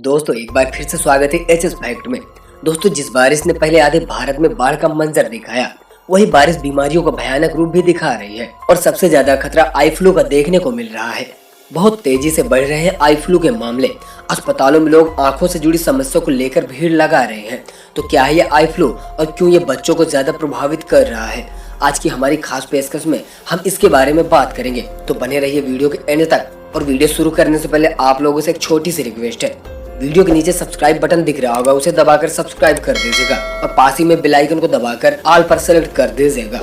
दोस्तों एक बार फिर से स्वागत है एचएस फैक्ट में। दोस्तों जिस बारिश ने पहले आधे भारत में बाढ़ का मंजर दिखाया, वही बारिश बीमारियों का भयानक रूप भी दिखा रही है और सबसे ज्यादा खतरा आई फ्लू का देखने को मिल रहा है। बहुत तेजी से बढ़ रहे हैं आई फ्लू के मामले। अस्पतालों में लोग आंखों से जुड़ी समस्या को लेकर भीड़ लगा रहे हैं। तो क्या है ये आई फ्लू और क्यों ये बच्चों को ज्यादा प्रभावित कर रहा है? आज की हमारी खास पेशकश में हम इसके बारे में बात करेंगे, तो बने रहिए वीडियो के एंड तक। और वीडियो शुरू करने से पहले आप लोगों से एक छोटी सी रिक्वेस्ट है, वीडियो के नीचे सब्सक्राइब बटन दिख रहा होगा, उसे दबाकर सब्सक्राइब कर दीजिएगा और पास ही में बेल आइकन को दबाकर ऑल पर सेलेक्ट कर दीजिएगा।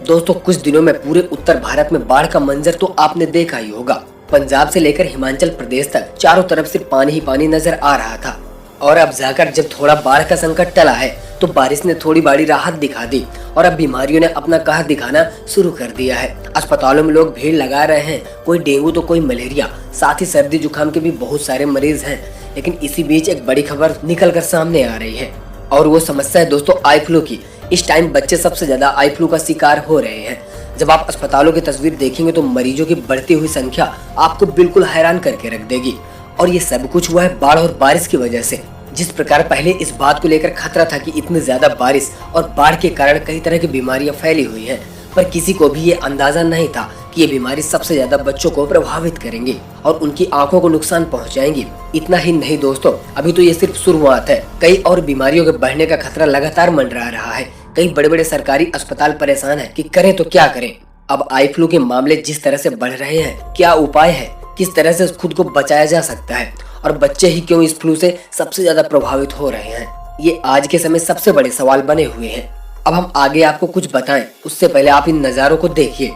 दोस्तों कुछ दिनों में पूरे उत्तर भारत में बाढ़ का मंजर तो आपने देखा ही होगा। पंजाब से लेकर हिमाचल प्रदेश तक चारों तरफ सिर्फ पानी ही पानी नजर आ रहा था। और अब जाकर जब थोड़ा बाढ़ का संकट टला है तो बारिश ने थोड़ी बड़ी राहत दिखा दी और अब बीमारियों ने अपना कहर दिखाना शुरू कर दिया है। अस्पतालों में लोग भीड़ लगा रहे हैं, कोई डेंगू तो कोई मलेरिया, साथ ही सर्दी जुकाम के भी बहुत सारे मरीज हैं। लेकिन इसी बीच एक बड़ी खबर निकल कर सामने आ रही है और वो समस्या है दोस्तों आई फ्लू की। इस टाइम बच्चे सबसे ज्यादा आई फ्लू का शिकार हो रहे हैं। जब आप अस्पतालों की तस्वीर देखेंगे तो मरीजों की बढ़ती हुई संख्या आपको बिल्कुल हैरान करके रख देगी। और ये सब कुछ हुआ है बाढ़ और बारिश की वजह से। जिस प्रकार पहले इस बात को लेकर खतरा था कि इतनी ज्यादा बारिश और बाढ़ के कारण कई तरह की बीमारियां फैली हुई हैं, पर किसी को भी ये अंदाजा नहीं था कि ये बीमारी सबसे ज्यादा बच्चों को प्रभावित करेंगी और उनकी आंखों को नुकसान पहुंचाएंगी। इतना ही नहीं दोस्तों, अभी तो ये सिर्फ शुरुआत है। कई और बीमारियों के बढ़ने का खतरा लगातार मंडरा रहा है। कई बड़े बड़े सरकारी अस्पताल परेशान है कि करें तो क्या करें। अब आई फ्लू के मामले जिस तरह से बढ़ रहे हैं, क्या उपाय है, किस तरह से खुद को बचाया जा सकता है और बच्चे ही क्यों इस फ्लू से सबसे ज्यादा प्रभावित हो रहे हैं, ये आज के समय सबसे बड़े सवाल बने हुए हैं। अब हम आगे आपको कुछ बताएं, उससे पहले आप इन नजारों को देखिए।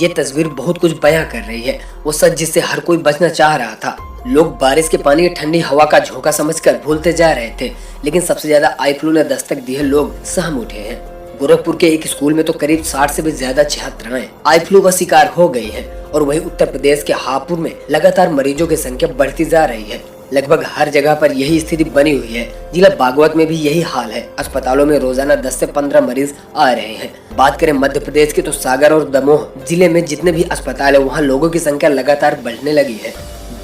ये तस्वीर बहुत कुछ बयां कर रही है, वो सच जिससे हर कोई बचना चाह रहा था। लोग बारिश के पानी की ठंडी हवा का झोंका समझकर भूलते जा रहे थे, लेकिन सबसे ज्यादा आई फ्लू ने दस्तक दी है, लोग सहम उठे हैं। गोरखपुर के एक स्कूल में तो करीब 60 से भी ज्यादा छात्राएं आई फ्लू का शिकार हो गई हैं और वहीं उत्तर प्रदेश के हापुड़ में लगातार मरीजों की संख्या बढ़ती जा रही है। लगभग हर जगह पर यही स्थिति बनी हुई है। जिला बागवत में भी यही हाल है। अस्पतालों में रोजाना 10 से 15 मरीज आ रहे हैं। बात करें मध्य प्रदेश की तो सागर और दमोह जिले में जितने भी अस्पताल है, वहाँ लोगों की संख्या लगातार बढ़ने लगी है।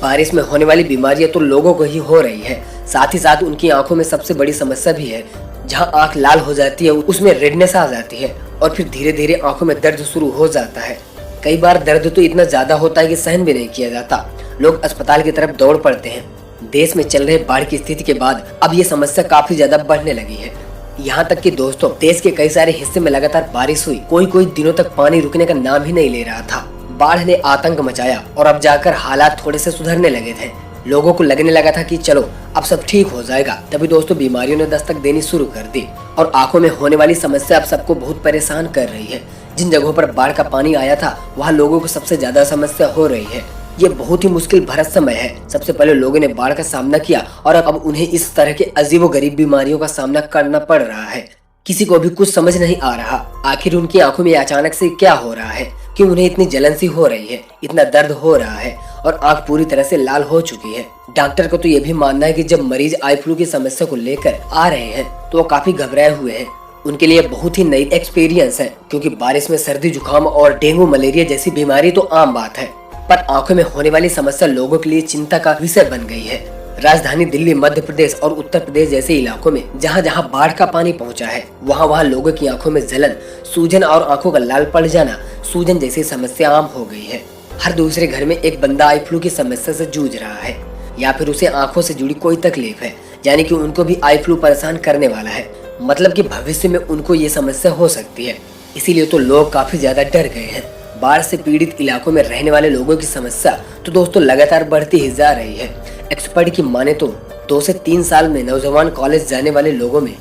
बारिश में होने वाली बीमारियां तो लोगों को ही हो रही है, साथ ही साथ उनकी आंखों में सबसे बड़ी समस्या भी है। जहाँ आंख लाल हो जाती है उसमें रेडनेस आ जाती है और फिर धीरे धीरे आंखों में दर्द शुरू हो जाता है। कई बार दर्द तो इतना ज्यादा होता है कि सहन भी नहीं किया जाता। लोग अस्पताल की तरफ दौड़ पड़ते हैं। देश में चल रहे बाढ़ की स्थिति के बाद अब ये समस्या काफी ज्यादा बढ़ने लगी है। यहाँ तक कि दोस्तों देश के कई सारे हिस्से में लगातार बारिश हुई, कोई दिनों तक पानी रुकने का नाम ही नहीं ले रहा था। बाढ़ ने आतंक मचाया और अब जाकर हालात थोड़े से सुधरने लगे थे। लोगों को लगने लगा था कि चलो अब सब ठीक हो जाएगा, तभी दोस्तों बीमारियों ने दस्तक देनी शुरू कर दी और आंखों में होने वाली समस्या अब सबको बहुत परेशान कर रही है। जिन जगहों पर बाढ़ का पानी आया था वहाँ लोगों को सबसे ज्यादा समस्या हो रही है। ये बहुत ही मुश्किल भरत समय है। सबसे पहले लोगों ने बाढ़ का सामना किया और अब उन्हें इस तरह के अजीबोगरीब बीमारियों का सामना करना पड़ रहा है। किसी को भी कुछ समझ नहीं आ रहा आखिर उनकी आंखों में अचानक से क्या हो रहा है, कि उन्हें इतनी जलन सी हो रही है, इतना दर्द हो रहा है और आंख पूरी तरह से लाल हो चुकी है। डॉक्टर को तो ये भी मानना है कि जब मरीज आई फ्लू की समस्या को लेकर आ रहे हैं तो वो काफी घबराए हुए हैं। उनके लिए बहुत ही नई एक्सपीरियंस है, क्योंकि बारिश में सर्दी जुकाम और डेंगू मलेरिया जैसी बीमारी तो आम बात है, पर आंखों में होने वाली समस्या लोगों के लिए चिंता का विषय बन गई है। राजधानी दिल्ली, मध्य प्रदेश और उत्तर प्रदेश जैसे इलाकों में जहां जहां बाढ़ का पानी पहुंचा है वहां लोगों की आंखों में जलन, सूजन और आंखों का लाल पड़ जाना, सूजन जैसी समस्या आम हो गई है। हर दूसरे घर में एक बंदा आई फ्लू की समस्या से जूझ रहा है या फिर उसे आंखों से जुड़ी कोई तकलीफ है, यानी कि उनको भी आई फ्लू परेशान करने वाला है। मतलब कि भविष्य में उनको ये समस्या हो सकती है। इसीलिए तो लोग काफी ज्यादा डर गए हैं। बाढ़ से पीड़ित इलाकों में रहने वाले लोगों की समस्या तो दोस्तों लगातार बढ़ती ही जा रही है। एक्सपर्ट की माने तो 2 से 3 साल में नौजवान कॉलेज जाने वाले लोगों में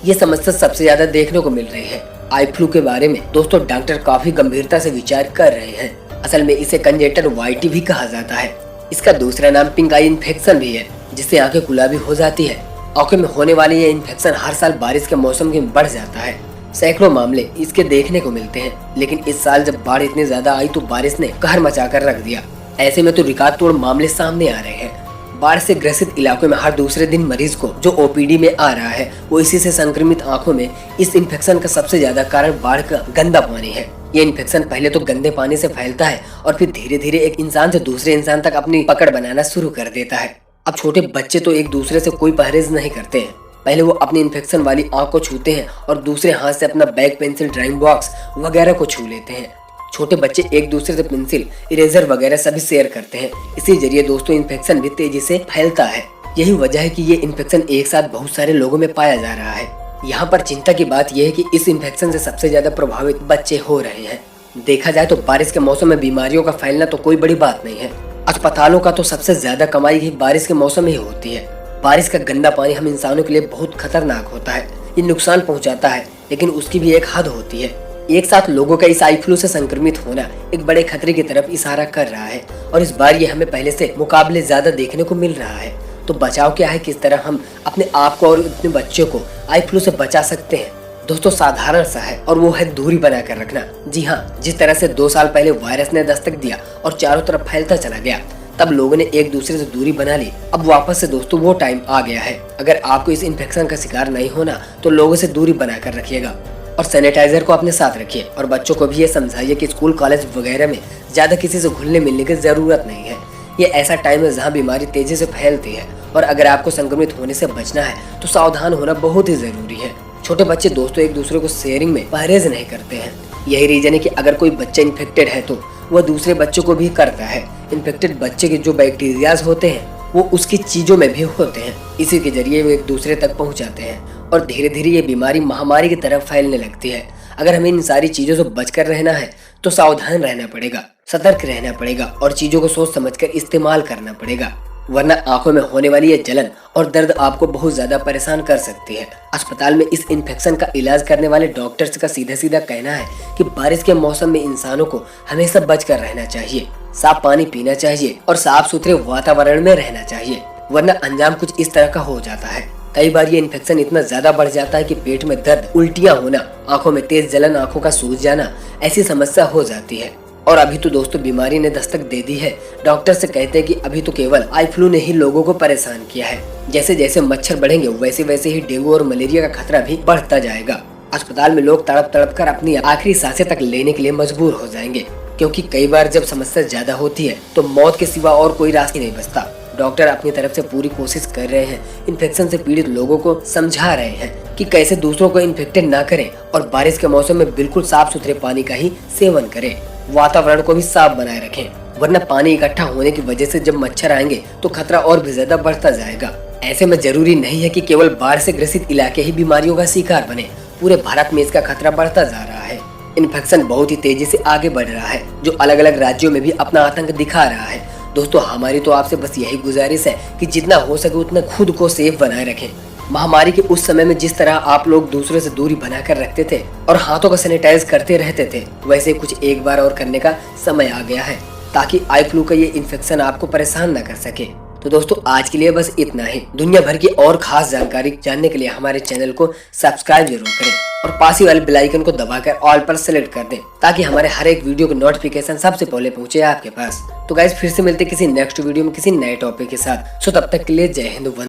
ये समस्या सबसे ज्यादा देखने को मिल रही है। आई फ्लू के बारे में दोस्तों डॉक्टर काफी गंभीरता से विचार कर रहे हैं। असल में इसे कंजेक्टिवाइटिस भी कहा जाता है। इसका दूसरा नाम पिंक आई इन्फेक्शन भी है, जिससे आंखें गुलाबी हो जाती है। आंखों में होने वाली ये इन्फेक्शन हर साल बारिश के मौसम में बढ़ जाता है। सैकड़ों मामले इसके देखने को मिलते हैं, लेकिन इस साल जब बाढ़ इतनी ज्यादा आई तो बारिश ने कहर मचाकर रख दिया। ऐसे में तो रिकॉर्ड तोड़ मामले सामने आ रहे हैं। बाढ़ से ग्रसित इलाकों में हर दूसरे दिन मरीज को जो ओपीडी में आ रहा है वो इसी से संक्रमित आंखों में इस इन्फेक्शन का सबसे ज्यादा कारण बाढ़ का गंदा पानी है। ये इन्फेक्शन पहले तो गंदे पानी से फैलता है और फिर धीरे धीरे एक इंसान से दूसरे इंसान तक अपनी पकड़ बनाना शुरू कर देता है। अब छोटे बच्चे तो एक दूसरे से कोई परहेज नहीं करते हैं। पहले वो अपनी इन्फेक्शन वाली आंख को छूते हैं और दूसरे हाथ से अपना बैग, पेंसिल, ड्राइंग बॉक्स वगैरह को छू लेते हैं। छोटे बच्चे एक दूसरे से पेंसिल, इरेजर वगैरह सभी शेयर करते हैं। इसी जरिए दोस्तों इन्फेक्शन भी तेजी से फैलता है। यही वजह है कि ये इन्फेक्शन एक साथ बहुत सारे लोगों में पाया जा रहा है। यहाँ पर चिंता की बात यह है कि इस इन्फेक्शन से सबसे ज्यादा प्रभावित बच्चे हो रहे हैं। देखा जाए तो बारिश के मौसम में बीमारियों का फैलना तो कोई बड़ी बात नहीं है। अस्पतालों का तो सबसे ज्यादा कमाई ही बारिश के मौसम में ही होती है। बारिश का गंदा पानी हम इंसानों के लिए बहुत खतरनाक होता है। ये नुकसान पहुंचाता है, लेकिन उसकी भी एक हद होती है। एक साथ लोगों का इस आई फ्लू से संक्रमित होना एक बड़े खतरे की तरफ इशारा कर रहा है और इस बार ये हमें पहले से मुकाबले ज्यादा देखने को मिल रहा है। तो बचाव क्या है, किस तरह हम अपने आप को और अपने बच्चों को आई फ्लू से बचा सकते हैं? दोस्तों साधारण सा है और वो है दूरी बनाकर रखना। जी हाँ, जिस तरह से 2 साल पहले वायरस ने दस्तक दिया और चारों तरफ फैलता चला गया, तब लोगों ने एक दूसरे से दूरी बना ली। अब वापस से दोस्तों वो टाइम आ गया है। अगर आपको इस इन्फेक्शन का शिकार नहीं होना तो लोगों से दूरी बनाकर रखिएगा और सैनिटाइजर को अपने साथ रखिए। और बच्चों को भी ये समझाइए कि स्कूल, कॉलेज वगैरह में ज्यादा किसी से घुलने मिलने की जरूरत नहीं है। ये ऐसा टाइम है जहाँ बीमारी तेजी से फैलती है और अगर आपको संक्रमित होने से बचना है तो सावधान होना बहुत ही जरूरी है। छोटे बच्चे दोस्तों एक दूसरे को शेयरिंग में परहेज नहीं करते हैं। यही रीजन है कि अगर कोई बच्चा इन्फेक्टेड है तो वह दूसरे बच्चों को भी करता है। इन्फेक्टेड बच्चे के जो बैक्टीरियाज होते हैं वो उसकी चीजों में भी होते हैं। इसी के जरिए वो एक दूसरे तक पहुंच जाते हैं और धीरे धीरे ये बीमारी महामारी की तरफ फैलने लगती है। अगर हमें इन सारी चीजों से बचकर रहना है तो सावधान रहना पड़ेगा, सतर्क रहना पड़ेगा और चीजों को सोच समझकर इस्तेमाल करना पड़ेगा, वरना आंखों में होने वाली ये जलन और दर्द आपको बहुत ज्यादा परेशान कर सकती है। अस्पताल में इस इन्फेक्शन का इलाज करने वाले डॉक्टर्स का सीधा सीधा कहना है कि बारिश के मौसम में इंसानों को हमेशा बचकर रहना चाहिए, साफ पानी पीना चाहिए और साफ सुथरे वातावरण में रहना चाहिए, वरना अंजाम कुछ इस तरह का हो जाता है। कई बार ये इन्फेक्शन इतना ज्यादा बढ़ जाता है कि पेट में दर्द, उल्टियाँ होना, आंखों में तेज जलन, आंखों का सूज जाना, ऐसी समस्या हो जाती है। और अभी तो दोस्तों बीमारी ने दस्तक दे दी है। डॉक्टर से कहते हैं कि अभी तो केवल आई फ्लू ने ही लोगों को परेशान किया है। जैसे जैसे मच्छर बढ़ेंगे वैसे वैसे ही डेंगू और मलेरिया का खतरा भी बढ़ता जाएगा। अस्पताल में लोग तड़प तड़प कर अपनी आखिरी सांसें तक लेने के लिए मजबूर हो जाएंगे, क्योंकि कई बार जब समस्या ज्यादा होती है तो मौत के सिवा और कोई रास्ता नहीं बचता। डॉक्टर अपनी तरफ से पूरी कोशिश कर रहे हैं, इन्फेक्शन से पीड़ित लोगों को समझा रहे हैं कि कैसे दूसरों को इन्फेक्टेड ना करें और बारिश के मौसम में बिल्कुल साफ सुथरे पानी का ही सेवन करें। वातावरण को भी साफ बनाए रखें, वरना पानी इकट्ठा होने की वजह से जब मच्छर आएंगे तो खतरा और भी ज्यादा बढ़ता जाएगा। ऐसे में जरूरी नहीं है कि केवल बाढ़ से ग्रसित इलाके ही बीमारियों का शिकार बने, पूरे भारत में इसका खतरा बढ़ता जा रहा है। इन्फेक्शन बहुत ही तेजी से आगे बढ़ रहा है, जो अलग अलग राज्यों में भी अपना आतंक दिखा रहा है। दोस्तों हमारी तो आपसे बस यही गुजारिश है कि जितना हो सके उतना खुद को सेफ बनाए रखें। महामारी के उस समय में जिस तरह आप लोग दूसरे से दूरी बनाकर रखते थे और हाथों को सैनिटाइज करते रहते थे, वैसे कुछ एक बार और करने का समय आ गया है, ताकि आई फ्लू का ये इन्फेक्शन आपको परेशान न कर सके। तो दोस्तों आज के लिए बस इतना ही। दुनिया भर की और खास जानकारी जानने के लिए हमारे चैनल को सब्सक्राइब जरूर करें और पास ही वाले बेल आइकन को दबाकर ऑल पर सेलेक्ट कर दें, ताकि हमारे हर एक वीडियो की नोटिफिकेशन सबसे पहले पहुंचे आपके पास। तो गाइस फिर से मिलते किसी नेक्स्ट वीडियो में किसी नए टॉपिक के साथ। सो तब तक के लिए जय हिंद।